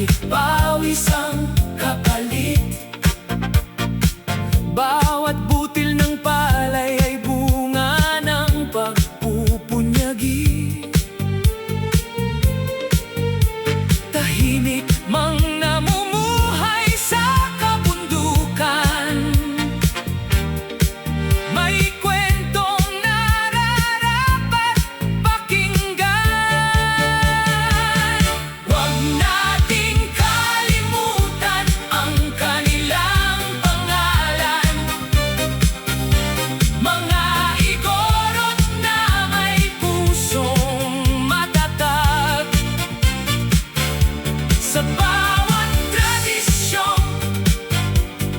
ay pawis ang kapalit. Bawat butil ng palay ay bunga ng pagpupunyagi. Tahimik mang namumuhay sa kabundukan, may kwentong nararapat pakinggan. Huwag nating kalimutan ang kanilang pangalan, mga igorot na may pusong matatag. Sa bawat tradisyong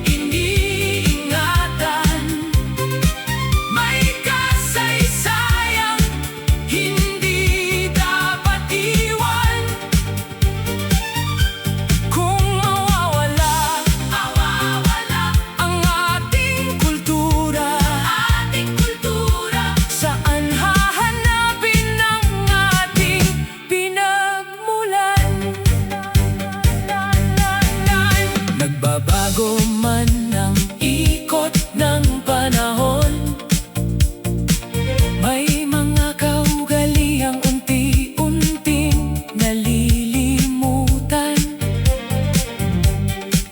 iniingatan, may kasaysayang hindi dapat iwan. Kung mawawala ang ating kultura, saan hahanapin ang ating pinagmulan? Nagbabago man ang ikot ng panahon, may mga kaugaliang unti-unting nalilimutan.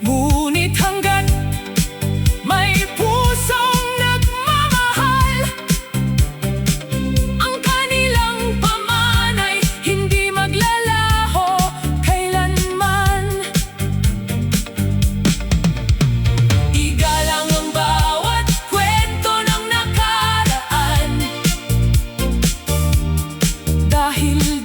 Ngunit hanggat may pusong nagmamahal, ang kanilang pamanay hindi maglalaho kailanman. Igalang ang bawat kwento ng nakaraan, dahil